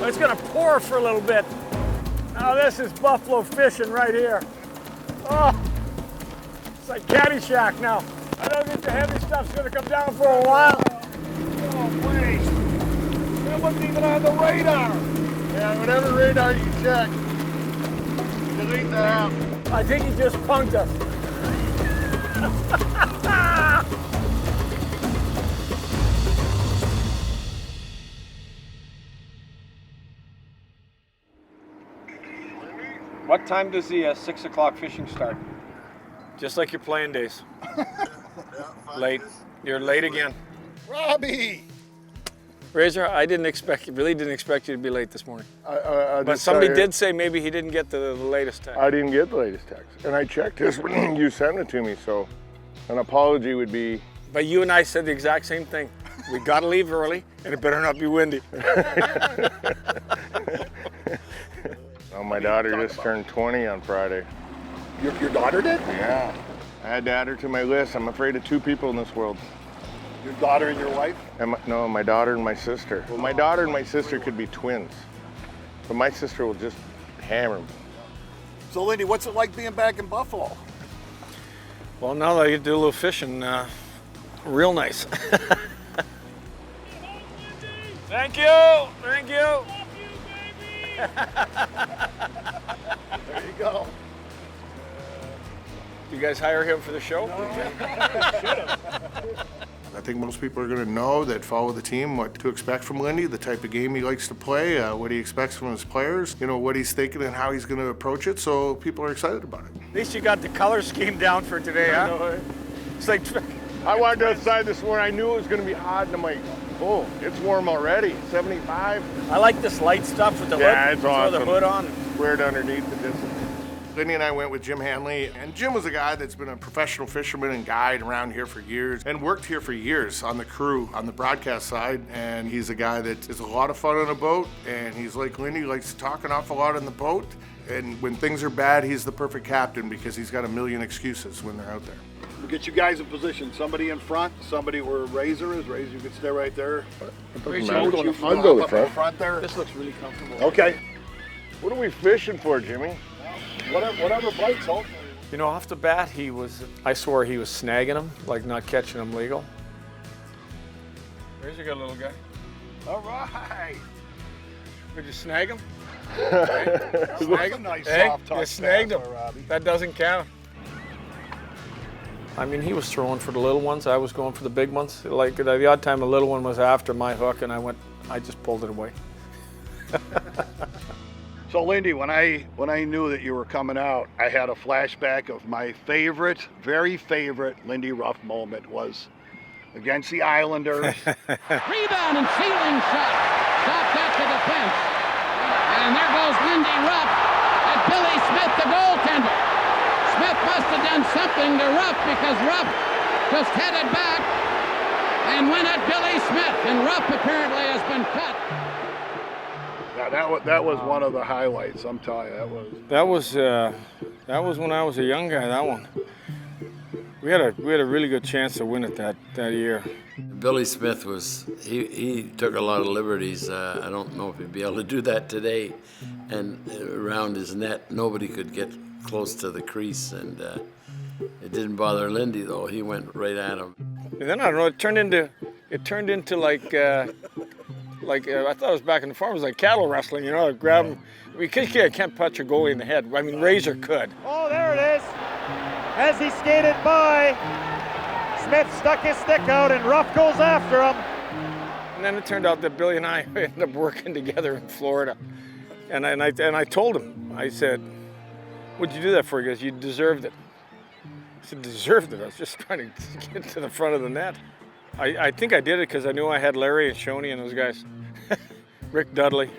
It's gonna pour for a little bit. Now this is buffalo fishing right here. Oh, it's like Caddyshack now. I don't think the heavy stuff's gonna come down for a while. Oh, wait. That wasn't even on the radar. Yeah, whatever radar you check, delete the app. I think he just punked us. What time does the 6 o'clock fishing start? Just like your playing days. Late. You're late again. Robbie! Razor, I really didn't expect you to be late this morning. But somebody did say maybe he didn't get the latest text. I didn't get the latest text. And I checked this when you sent it to me, so an apology would be... But you and I said the exact same thing. We gotta leave early, and it better not be windy. Oh, my daughter just turned 20 on Friday. Your daughter did? Yeah. I had to add her to my list. I'm afraid of two people in this world. Your daughter and your wife? No, my daughter and my sister. Well, my daughter and my sister could be twins, but my sister will just hammer them. So, Lindy, what's it like being back in Buffalo? Well, now that I get to do a little fishing, real nice. Thank you, thank you. There you go. You guys hire him for the show? I think most people are going to know that follow the team, what to expect from Lindy, the type of game he likes to play, what he expects from his players, you know, what he's thinking and how he's going to approach it, so people are excited about it. At least you got the color scheme down for today, huh? It's like... I wanted to outside this morning, I knew it was going to be hot, and I'm like, oh, it's warm already, 75. I like this light stuff with the hood. Yeah, it's Throw awesome. the hood on. Wear it underneath the discipline. Lindy and I went with Jim Hanley, and Jim was a guy that's been a professional fisherman and guide around here for years and worked here for years on the crew, on the broadcast side, and he's a guy that is a lot of fun on a boat, and he's like Lindy, likes to talk an awful lot on the boat, and when things are bad, he's the perfect captain because he's got a million excuses when they're out there. We'll get you guys in position. Somebody in front, somebody where Razor is. Razor, you can stay right there. I'll go the front. Front there. This looks really comfortable. Okay. What are we fishing for, Jimmy? Whatever bites, hopefully. You know, off the bat, I swore he was snagging them, like not catching them legal. There's your good little guy. All right. Did you snag him? Snag him. Nice soft touch. You snagged him. Robbie. That doesn't count. I mean, he was throwing for the little ones. I was going for the big ones. Like the odd time a little one was after my hook, and I just pulled it away. So, Lindy, when I knew that you were coming out, I had a flashback of my very favorite Lindy Ruff moment was against the Islanders. Rebound and ceiling shot. Stopped at the defense. And there goes Lindy Ruff at Billy Smith, the goaltender. Smith must have done something to Ruff because Ruff just headed back and went at Billy Smith. And Ruff apparently has been cut. Yeah, that was one of the highlights. I'm telling you, That was when I was a young guy. That one. We had a really good chance to win it that year. Billy Smith he took a lot of liberties. I don't know if he'd be able to do that today. And around his net, nobody could get close to the crease, and it didn't bother Lindy though. He went right at him. And then I don't know. It turned into like I thought it was back in the farm. It was like cattle wrestling, you know. Grab him. Because you can't punch a goalie in the head. I mean, Razor could. Oh, there it is. As he skated by, Smith stuck his stick out and Ruff goes after him. And then it turned out that Billy and I ended up working together in Florida. And I told him, I said, what'd you do that for? He goes, you deserved it. I said, deserved it? I was just trying to get to the front of the net. I think I did it because I knew I had Larry and Shoney and those guys. Rick Dudley.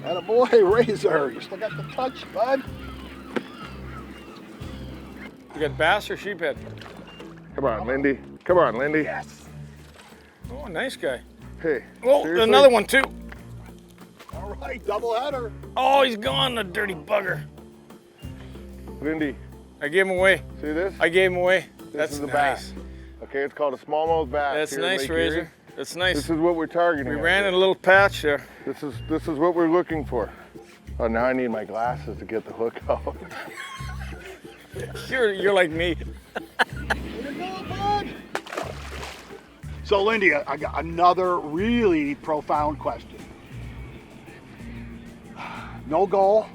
attaboy, Razor. You still got the touch, bud. You got bass or sheephead? Come on, Lindy. Come on, Lindy. Yes. Oh, nice guy. Hey. Oh, seriously? another one too. All right, doubleheader. Oh, he's gone, the dirty bugger. Lindy, I gave him away. see this? I gave him away. This That's is a nice. bass. Okay, it's called a smallmouth bass. That's here in nice, Lake Razor. Erie. It's nice. This is what we're targeting. We ran in a little patch there. This is what we're looking for. Oh, now I need my glasses to get the hook out. You're like me. So, Lindy, I got another really profound question. No goal,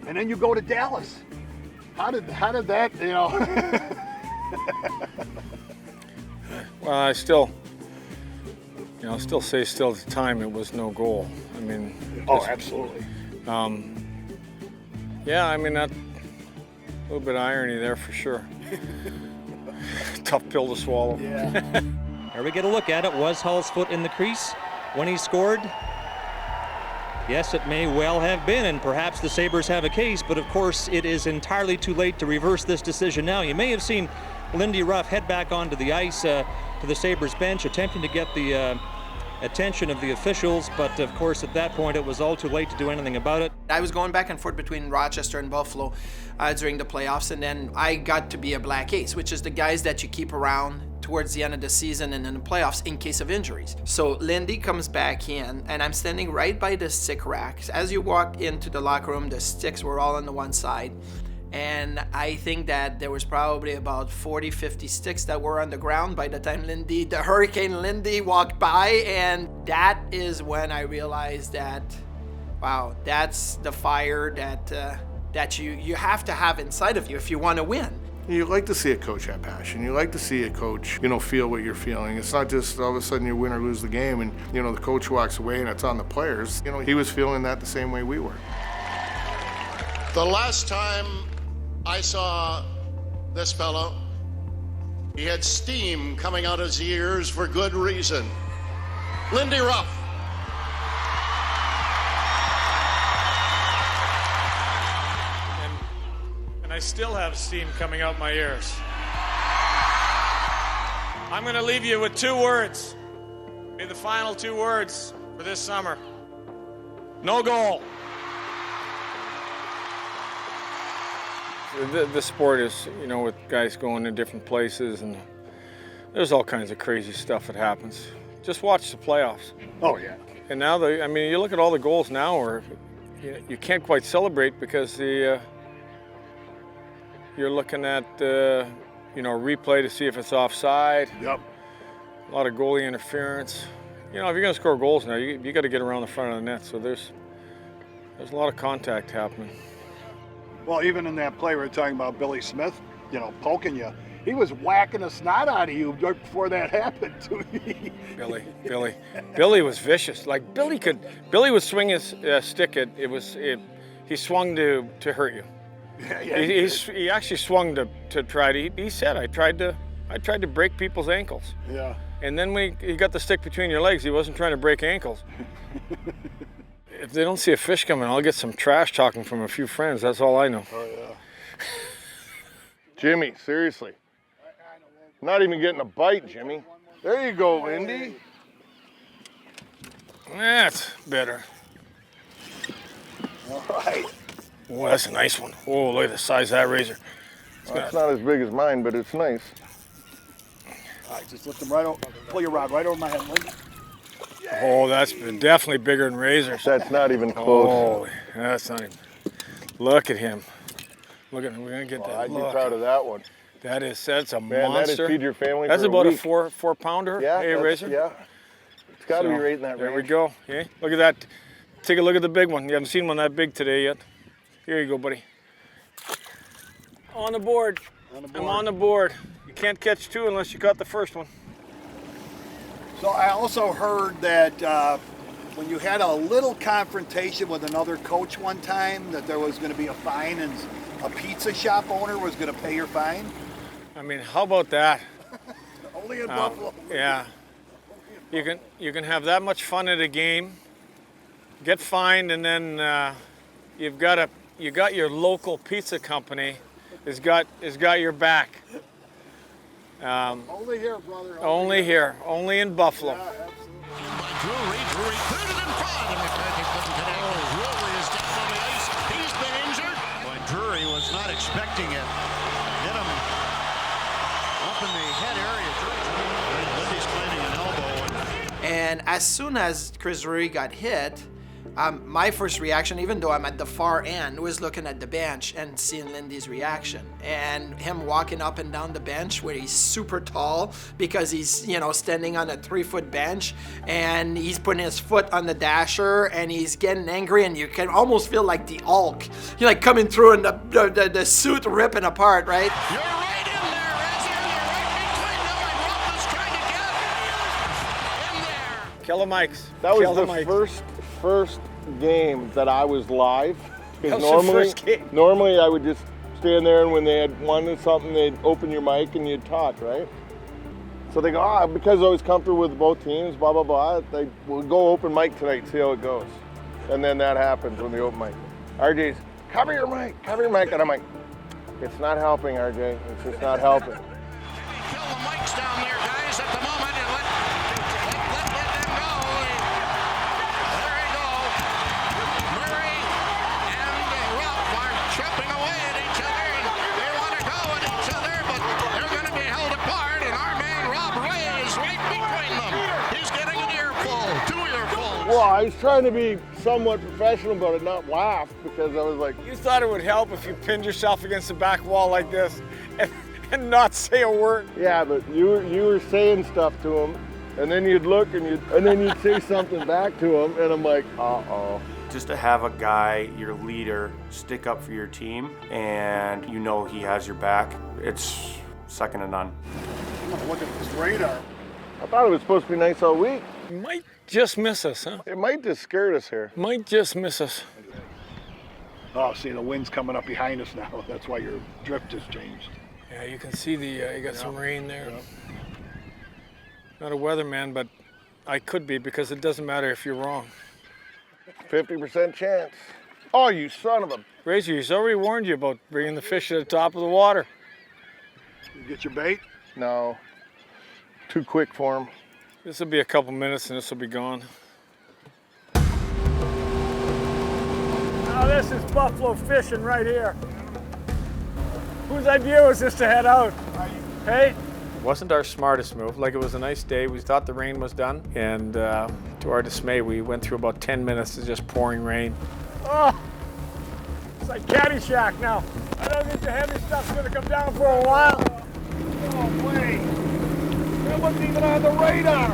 and then you go to Dallas. How did that, you know? Well, I still say still at the time it was no goal. I mean. Oh, absolutely. Yeah, I mean that. A little bit of irony there for sure. Tough pill to swallow. Yeah. Here we get a look at it. Was Hull's foot in the crease when he scored? Yes, it may well have been, and perhaps the Sabres have a case, but of course it is entirely too late to reverse this decision now. You may have seen Lindy Ruff head back onto the ice to the Sabres bench, attempting to get the attention of the officials, but of course at that point it was all too late to do anything about it. I was going back and forth between Rochester and Buffalo during the playoffs, and then I got to be a black ace, which is the guys that you keep around towards the end of the season and in the playoffs in case of injuries. So Lindy comes back in, and I'm standing right by the stick racks. As you walk into the locker room, the sticks were all on the one side. And I think that there was probably about 40, 50 sticks that were on the ground by the time the Hurricane Lindy walked by. And that is when I realized that, wow, that's the fire that you have to have inside of you if you want to win. You like to see a coach have passion. You like to see a coach, feel what you're feeling. It's not just all of a sudden you win or lose the game and, the coach walks away and it's on the players. He was feeling that the same way we were. The last time I saw this fellow, he had steam coming out his ears for good reason. Lindy Ruff. And I still have steam coming out my ears. I'm going to leave you with 2 words. Be the final 2 words for this summer. No goal. The sport is, with guys going to different places, and there's all kinds of crazy stuff that happens. Just watch the playoffs. Oh, yeah. And now, you look at all the goals now where you can't quite celebrate because you're looking at, replay to see if it's offside. Yep. A lot of goalie interference. If you're going to score goals now, you got to get around the front of the net. So there's a lot of contact happening. Well, even in that play we were talking about, Billy Smith, poking you, he was whacking the snot out of you right before that happened to me. Billy was vicious. Like Billy would swing his stick at he swung to hurt you. Yeah, he actually swung to try to. He said, I tried to break people's ankles. Yeah. And then when he got the stick between your legs, he wasn't trying to break ankles. If they don't see a fish coming, I'll get some trash talking from a few friends. That's all I know. Oh, yeah. Jimmy, seriously. Not even getting a bite, Jimmy. There you go, Lindy. That's better. All right. Oh, that's a nice one. Oh, look at the size of that razor. It's not as big as mine, but it's nice. All right, just lift them right over. Pull your rod right over my head, Lindy. Oh, that's definitely bigger than razors. That's not even close. Oh, that's not even. Look at him. Look at him. We're gonna get that. I'd be proud of that one. That's a Man, monster. that'd feed your family. That's for about a a week. 4 pounder. Yeah, razor. Yeah. It's got to be right in that range. There we go. Yeah. Look at that. Take a look at the big one. You haven't seen one that big today yet. Here you go, buddy. On the board. I'm on the board. You can't catch 2 unless you caught the first one. So I also heard that when you had a little confrontation with another coach one time, that there was going to be a fine and a pizza shop owner was going to pay your fine. How about that? Only in Buffalo. Yeah. You can have that much fun at a game, get fined, and then you got your local pizza company has got your back. Only here, brother. Only here. Only in Buffalo. Yeah, absolutely. Drury cleared it in front, and McCarthy couldn't connect. Drury is down on the ice. He's been injured. When Drury was not expecting it, hit him up in the head area. Lindy's claiming an elbow, and And as soon as Chris Drury got hit, my first reaction, even though I'm at the far end, was looking at the bench and seeing Lindy's reaction. And him walking up and down the bench where he's super tall because he's, standing on a 3-foot bench and he's putting his foot on the dasher and he's getting angry, and you can almost feel like the Hulk. You're like coming through and the suit ripping apart, right? You're right in there, Razor. You're right between them, and Rob was trying to get in there. Kill the mics. That was Kill the mics. first game that I was live. That Because was the first game. normally I would just stand there, and when they had wanted something, they'd open your mic and you'd talk, right? So they go, because I was comfortable with both teams, blah, blah, blah, they will go open mic tonight, see how it goes. And then that happens when they open mic. RJ's, cover your mic. And I'm like, it's not helping, RJ. It's just not helping. Maybe kill the mics down there, guys, at the moment, and let them go. There you go. Murray and Rupp are chopping away at each other, and they want to go at each other, but they're going to be held apart, and our man Rob Ray is right between them. He's getting an earful, 2 earfuls. Well, I was trying to be somewhat professional about it, not laugh, because I was like, You thought it would help if you pinned yourself against the back wall like this and not say a word. yeah, but you were saying stuff to him, and then you'd look and then you'd say something back to him, and I'm like, uh-oh. Just to have a guy, your leader, stick up for your team, and he has your back, it's second to none. Look at this radar. I thought it was supposed to be nice all week. Might just miss us, huh? It might just scared us here. Might just miss us. Oh, see, the wind's coming up behind us now. That's why your drift has changed. Yeah, you can see you got some rain there. Not a weatherman, but I could be, because it doesn't matter if you're wrong. 50% chance. Oh, you son of a... Razor, he's already warned you about bringing the fish to the top of the water. You get your bait? No. Too quick for him. This will be a couple minutes and this will be gone. Now this is buffalo fishing right here. Whose idea was this to head out? Hey? It wasn't our smartest move. Like, it was a nice day. We thought the rain was done. And to our dismay, we went through about 10 minutes of just pouring rain. Oh, it's like Caddyshack now. I don't think the heavy stuff's gonna come down for a while. Oh, wait. It wasn't even on the radar.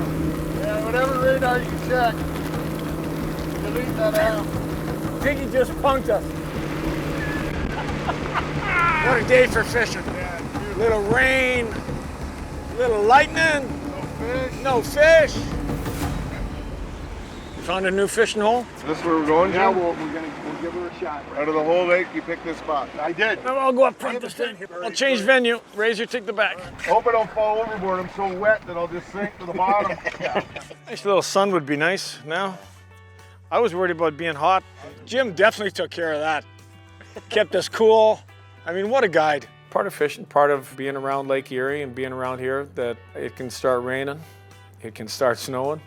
Yeah, whatever radar you check. Delete that out. I think he just punked us. What a day for fishing. Yeah, little rain, little lightning. No fish. You found a new fishing hole? Is this where we're going, Jim? Yeah, we'll give her a shot. Out of the whole lake, you picked this spot. I did. No, I'll go up front this time. I'll change venue. Razor, take the back. Hope I don't fall overboard. I'm so wet that I'll just sink to the bottom. Nice little sun would be nice now. I was worried about being hot. Jim definitely took care of that. Kept us cool. I mean, what a guide. Part of fishing, part of being around Lake Erie and being around here, that it can start raining, it can start snowing.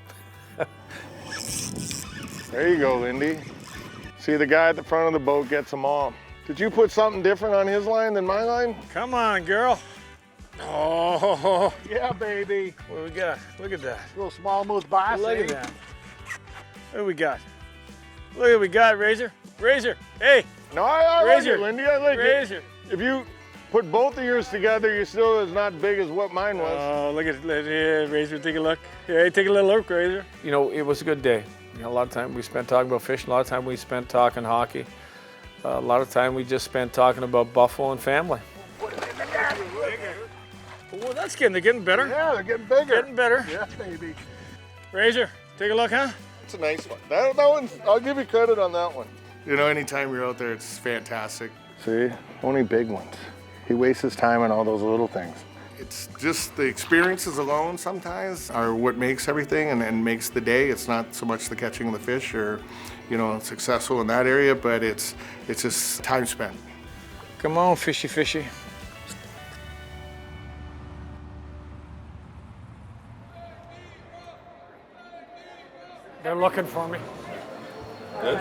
There you go, Lindy. See, the guy at the front of the boat gets them all. Did you put something different on his line than my line? Come on, girl. Oh, Yeah, baby. what do we got? Look at that. Little smallmouth bass. Look eh? at that. What do we got? Look at what we got, Razor. Razor, hey, No, I like Razor. it, Lindy. I like Razor. it. If you put both of yours together, you're still as not big as what mine was. Oh, look at it. Yeah, Razor, take a look. Yeah, take a little look, Razor. You know, it was a good day. You know, a lot of time we spent talking about fishing. A lot of time we spent talking hockey. A lot of time we just spent talking about Buffalo and family. Well, they're getting better. Yeah, they're getting bigger. Getting better. Yeah, baby. Razor, take a look, huh? It's a nice one. That one's, I'll give you credit on that one. Anytime you're out there, it's fantastic. See, only big ones. He wastes his time on all those little things. It's just the experiences alone sometimes are what makes everything and makes the day. It's not so much the catching of the fish or, successful in that area, but it's just time spent. Come on, fishy, fishy. They're looking for me. Good.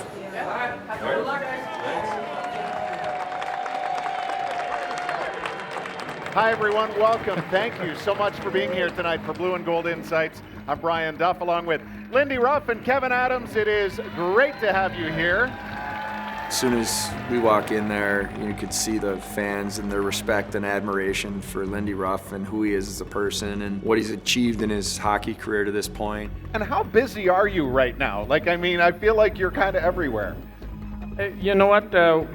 Hi, everyone. Welcome. Thank you so much for being here tonight for Blue and Gold Insights. I'm Brian Duff along with Lindy Ruff and Kevin Adams. It is great to have you here. As soon as we walk in there, you could see the fans and their respect and admiration for Lindy Ruff and who he is as a person and what he's achieved in his hockey career to this point. And how busy are you right now? I feel like you're kind of everywhere. You know what?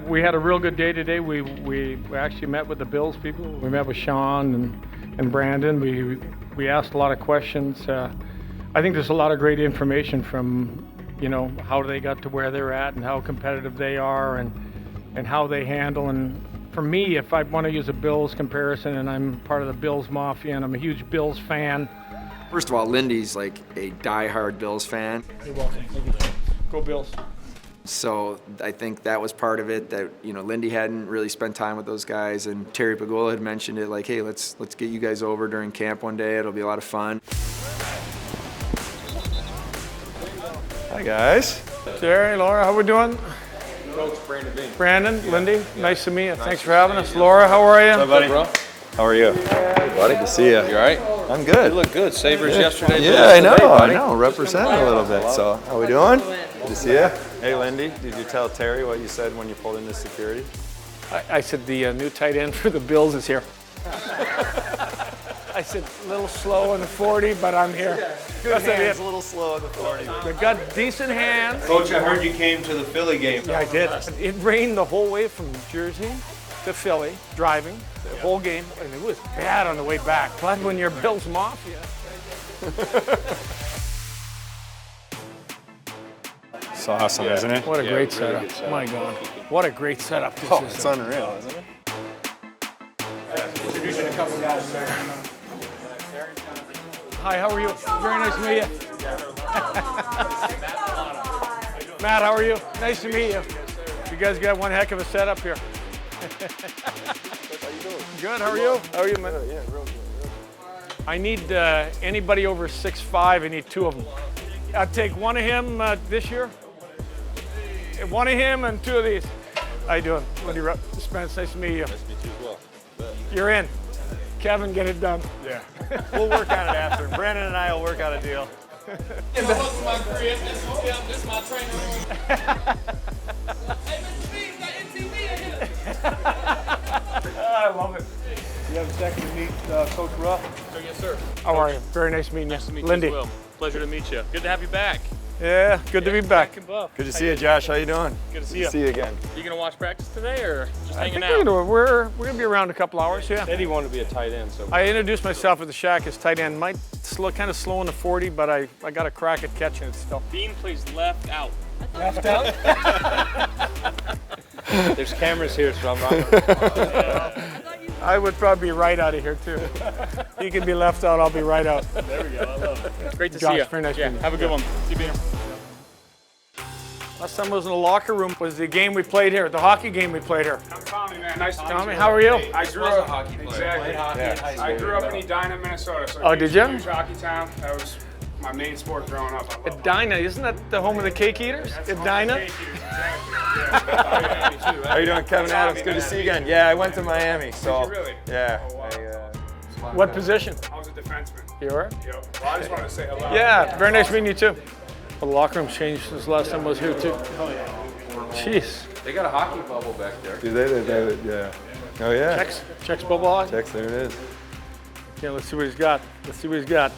We had a real good day today. We actually met with the Bills people. We met with Sean and Brandon. We asked a lot of questions. I think there's a lot of great information from, how they got to where they're at and how competitive they are and how they handle. And for me, if I want to use a Bills comparison, and I'm part of the Bills Mafia and I'm a huge Bills fan. First of all, Lindy's like a diehard Bills fan. You're welcome. Go Bills. So I think that was part of it, that Lindy hadn't really spent time with those guys, and Terry Pegula had mentioned it, like, hey, let's get you guys over during camp one day. It'll be a lot of fun. Hi guys. Terry, Laura, how we doing? Coach Brandon Bean. Brandon, Lindy, nice to meet you. Thanks for having us. Laura, how are you? Hi, buddy. How are you? Good, buddy. Good to see you. You all right? I'm good. You look good. Sabres yesterday. Yeah, I know. Representing a little bit. So, how we doing? Good to see you. Hey, Lindy, did you tell Terry what you said when you pulled into security? I said the new tight end for the Bills is here. I said a little slow in the 40, but I'm here. Good hands, a little slow in the 40. They got decent hands. Coach, I heard you came to the Philly game. Yeah, I did. It rained the whole way from Jersey to Philly, driving the whole game, and it was bad on the way back. But when you're Bills Mafia. It's awesome, isn't it? What a great setup. My God. What a great setup this is. It's unreal, isn't it? Introducing a couple guys there. Hi, how are you? Very nice to meet you. Matt, how are you? Nice to meet you. You guys got one heck of a setup here. Good, how are you? How are you, man? Yeah, real good. I need anybody over 6'5", I need 2 of them. I'll take one of him this year. One of him and 2 of these. How you doing? Lindy Rupp, Spence, nice to meet you. Nice to meet you as well. You're in. Kevin, get it done. Yeah. We'll work on it after. Brandon and I will work out a deal. This is my crib. This is my training room. Hey, Mr. Speed, got MTV in here. I love it. You have a second to meet Coach Ruff? Oh, yes, sir. How are you? Very nice meeting you. Nice to meet Lindy. you as well. Pleasure to meet you. Good to have you back. Yeah, good to be back. Good to see you, Josh. How you doing? Good to see Good to see you again. You gonna watch practice today or just I hanging think out? we're gonna be around a couple hours, yeah. Said he wanted to be a tight end, so. I introduced myself at the Shack as tight end. Might kind of slow in the 40, but I got a crack at catching it still. Bean plays left out. Left out? There's cameras here, so I'm not. I would probably be right out of here too. You can be left out, I'll be right out. There we go. I love it. Great to Josh, see you. very nice Yeah, meeting you. have a good one. See you, Beaner. Last time I was in the locker room was the game we played here, the hockey game we played here. I'm Tommy, man. Nice to meet you. Tommy, how are you? I grew up. Exactly. I grew up in Edina, Minnesota. So Oh, did ya? Huge hockey town. That was my main sport growing up. I love Edina, isn't that the home of the cake eaters? Edina? How you doing, Kevin Adams? Good to see you again. Yeah, I went to Miami, so. Did you really? Yeah. Oh, wow. What position? I was a defenseman. You were? Yep. Well, I just wanted to say hello. Yeah, very nice meeting you too. The locker room's changed since last time I was here too. Jeez. They got a hockey bubble back there. Do they? Yeah. Oh, yeah. Checks bubble hockey? Checks, there it is. Yeah, let's see what he's got. Let's see what he's got.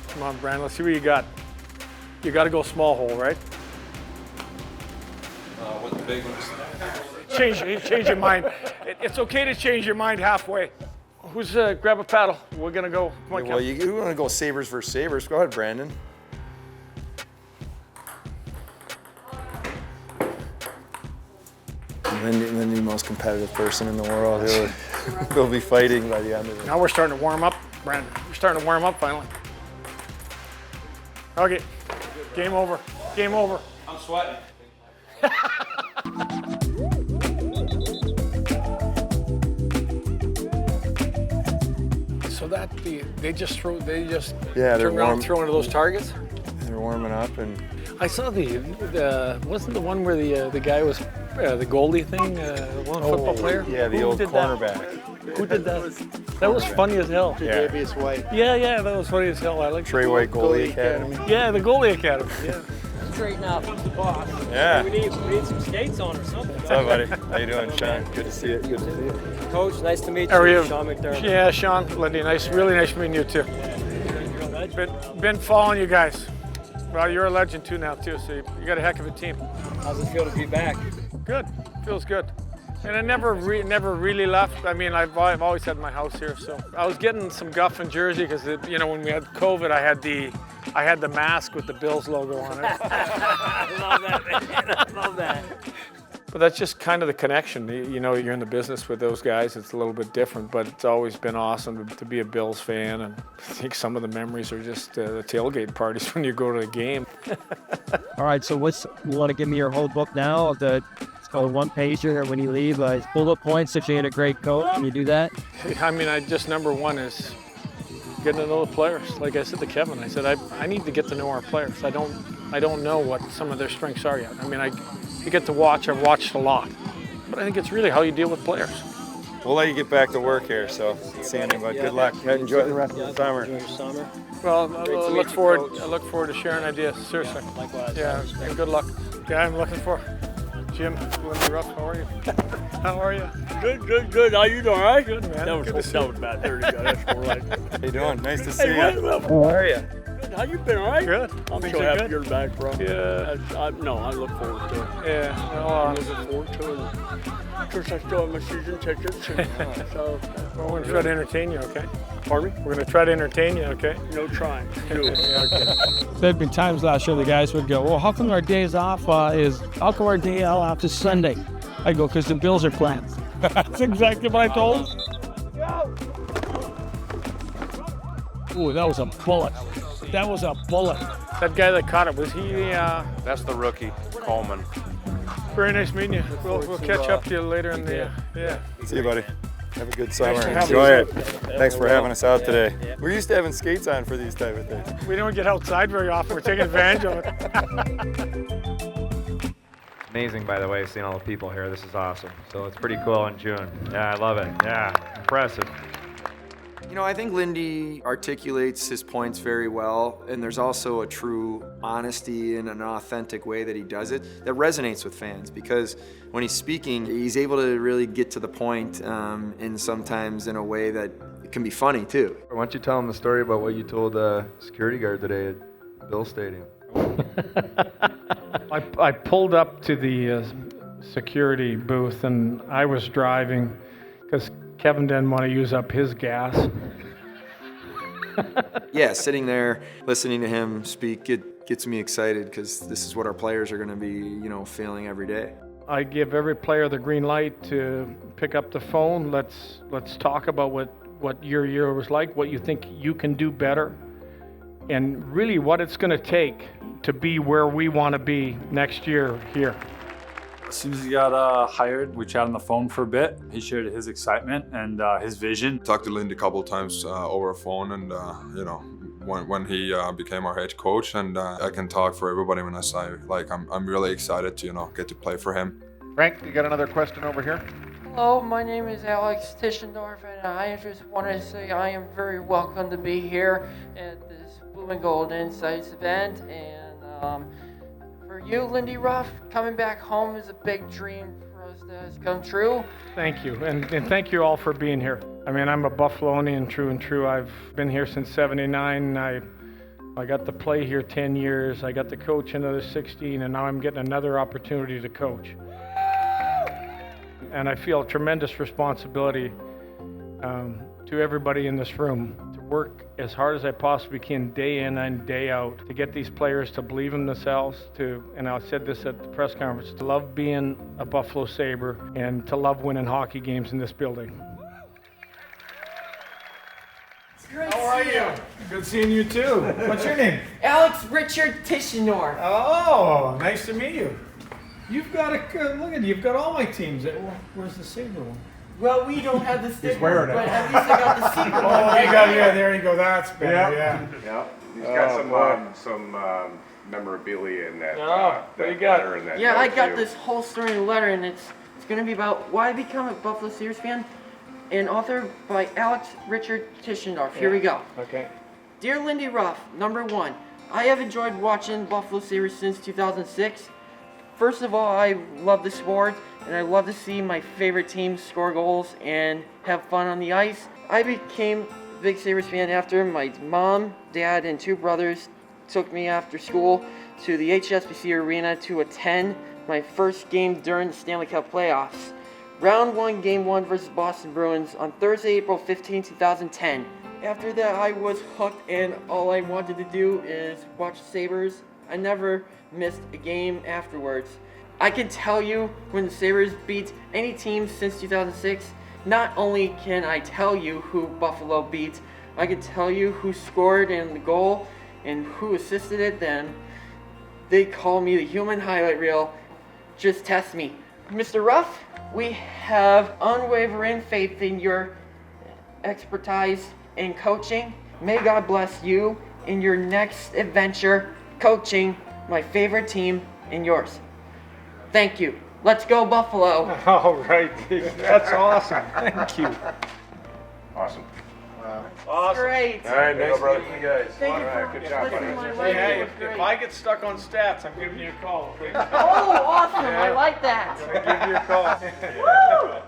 Come on, Brandon, let's see what you got. You got to go small hole, right? With the big ones. Change your mind. It's okay to change your mind halfway. Who's grab a paddle? We're gonna go. Come on, Well, Kevin. you want to go Sabres versus Sabres. Go ahead, Brandon. Lindy, most competitive person in the world. They'll be fighting by the end of it. Now we're starting to warm up, Brandon. We're starting to warm up finally. Okay, game over. Game over. I'm sweating. So that they just Yeah, they're turn around warm. and throw into those targets. They're warming up, and I saw the wasn't the one where the guy was the goalie thing, one football player. Yeah, the Who old did that? cornerback. Who did that? That was funny as hell. Tre'Davious White. Yeah, that was funny as hell. I like Trey White Goalie Academy. Yeah, the Goalie Academy. Yeah. Straighten up. The boss. Yeah. We need some skates on or something. What's up, buddy? How you doing, Sean? Good to see you. Good to see you. Coach, nice to meet you. How are you? Sean McDermott. Yeah, Sean, Lindy, really nice meeting you too. Been following you guys. Well, you're a legend too now too, so you got a heck of a team. How's it feel to be back? Good, feels good. And I never really left. I mean, I've always had my house here, so I was getting some guff in Jersey because when we had COVID, I had the mask with the Bills logo on it. I love that, man. I love that. But that's just kind of the connection. You're in the business with those guys. It's a little bit different, but it's always been awesome to be a Bills fan. And I think some of the memories are just the tailgate parties when you go to a game. All right, so you want to give me your whole book now of it's called one pager when you leave. It's bullet points if you had a great coach. Can you do that? I mean, number one is getting to know the players. Like I said to Kevin, I said I need to get to know our players. I don't know what some of their strengths are yet. I mean, you get to watch. I've watched a lot, but I think it's really how you deal with players. We'll let you get back to work here, so Sandy, but good luck. Enjoy the rest of the summer. Enjoy your summer. Well, I look forward to sharing ideas. Seriously. Likewise. Yeah, and good luck. Yeah, I'm looking for Jim, Lindy Ruff. How are you? How are you? Good. How you doing? All right? Good, man. That was bad. There you go. That's all right. How you doing? Nice to see you. How are you? Good. How you been? All right? Good. I'm Things so are happy good? you're back, bro. Yeah. I look forward to it. Yeah. Well, I'm looking forward to it. Of course, I still have my season tickets. So, we're going to try to entertain you, okay? Pardon me? We're going to try to entertain you, okay? No trying. Okay. There'd been times last year the guys would go, well, how come our day off is Sunday? I go, because the Bills are playing. That's exactly what I told them. Ooh, that was a bullet. That was a bullet. That guy that caught it, was he That's the rookie, Coleman. Very nice meeting you. We'll catch up to you later in the yeah. See you, buddy. Have a good summer. Nice to have Enjoy you. it. Thanks for having us out today. We're used to having skates on for these type of things. We don't get outside very often. We're taking advantage of it. Amazing, by the way, seeing all the people here. This is awesome. So it's pretty cool in June. Yeah, I love it. Yeah, impressive. I think Lindy articulates his points very well, and there's also a true honesty and an authentic way that he does it that resonates with fans, because when he's speaking, he's able to really get to the point, and sometimes in a way that it can be funny too. Why don't you tell him the story about what you told the security guard today at Bill Stadium? I pulled up to the security booth, and I was driving because Kevin didn't want to use up his gas. Yeah, sitting there, listening to him speak, gets me excited because this is what our players are going to be, feeling every day. I give every player the green light to pick up the phone. Let's talk about what your year was like, what you think you can do better, and really what it's going to take to be where we want to be next year here. As soon as he got hired, we chatted on the phone for a bit. He shared his excitement and his vision. Talked to Lindy a couple of times over the phone, and when he became our head coach, and I can talk for everybody when I say I'm really excited to get to play for him. Frank, you got another question over here? Hello, my name is Alex Tischendorf, and I just want to say I am very welcome to be here at this Blue and Gold Insights event, and for you, Lindy Ruff, coming back home is a big dream for us that has come true. Thank you, and thank you all for being here. I mean, I'm a Buffalonian, true and true. I've been here since '79. I got to play here 10 years. I got to coach another 16, and now I'm getting another opportunity to coach. And I feel tremendous responsibility to everybody in this room to work as hard as I possibly can day in and day out to get these players to believe in themselves, and I said this at the press conference, to love being a Buffalo Sabre and to love winning hockey games in this building. How are you? Good seeing you too. What's your name? Alex Richard Tischendorf. Oh, nice to meet you. You've got look at you. You've got all my teams. Where's the Sabre one? Well, we don't have the sticker, wearing it. but at least I got the secret one. Oh, you got there you go. That's better. Yeah. He's got some memorabilia in that. What you got? In that I got this whole story in a letter, and it's going to be about why I become a Buffalo Sabres fan. and authored by Alex Richard Tischendorf. Here we go. Okay. Dear Lindy Ruff, number 1, I have enjoyed watching Buffalo Sabres since 2006. First of all, I love the sport, and I love to see my favorite team score goals and have fun on the ice. I became a big Sabres fan after my mom, dad, and 2 brothers took me after school to the HSBC Arena to attend my first game during the Stanley Cup playoffs. Round 1, Game 1 versus Boston Bruins on Thursday, April 15, 2010. After that, I was hooked, and all I wanted to do is watch Sabres. I never missed a game afterwards. I can tell you when the Sabres beat any team since 2006, not only can I tell you who Buffalo beat, I can tell you who scored in the goal and who assisted it. Then they call me the human highlight reel. Just test me. Mr. Ruff, we have unwavering faith in your expertise in coaching. May God bless you in your next adventure coaching my favorite team and yours. Thank you. Let's go Buffalo. All right. That's awesome. Thank you. Awesome. Awesome. Great. All right, nice brother. meeting you guys. Thank All you right, for good job, buddy. listening to my life. Hey, It was if great. I get stuck on stats, I'm giving you a call. Okay? Oh, awesome. I like that. I'll give you a call. Woo!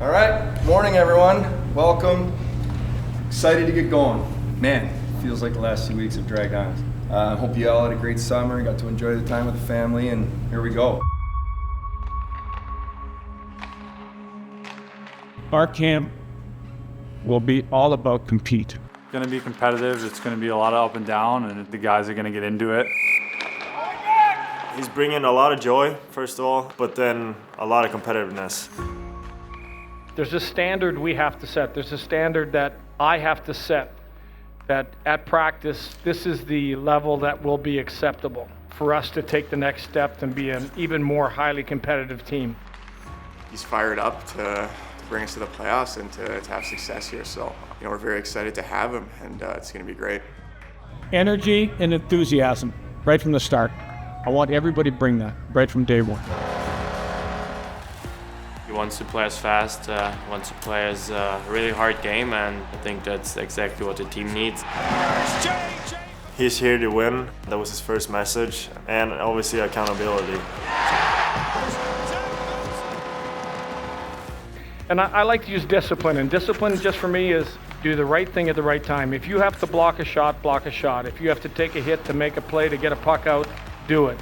All right, morning everyone. Welcome. Excited to get going. Man, feels like the last 2 weeks have dragged on. Hope you all had a great summer, got to enjoy the time with the family, and here we go. Our camp will be all about compete. It's going to be competitive. It's going to be a lot of up and down, and the guys are going to get into it. He's bringing a lot of joy, first of all, but then a lot of competitiveness. There's a standard we have to set. There's a standard that I have to set, that at practice, this is the level that will be acceptable for us to take the next step and be an even more highly competitive team. He's fired up to bring us to the playoffs and to have success here. So, we're very excited to have him, and it's going to be great. Energy and enthusiasm right from the start. I want everybody to bring that right from day one. He wants to play us fast, wants to play us a really hard game, and I think that's exactly what the team needs. He's here to win. That was his first message, and obviously accountability. And I like to use discipline, and discipline just for me is do the right thing at the right time. If you have to block a shot, block a shot. If you have to take a hit to make a play to get a puck out, do it.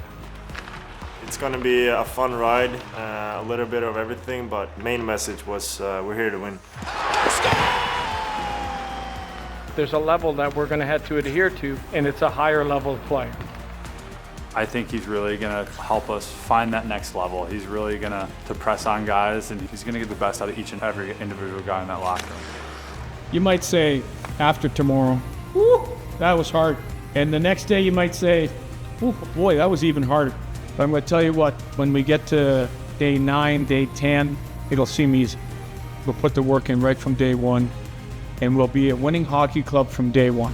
It's going to be a fun ride, a little bit of everything, but main message was we're here to win. There's a level that we're going to have to adhere to, and it's a higher level of play. I think he's really going to help us find that next level. He's really going to press on guys, and he's going to get the best out of each and every individual guy in that locker room. You might say after tomorrow, whoo, that was hard. And the next day you might say, oh boy, that was even harder. But I'm going to tell you what, when we get to day 9, day 10, it'll seem easy. We'll put the work in right from day one, and we'll be a winning hockey club from day one.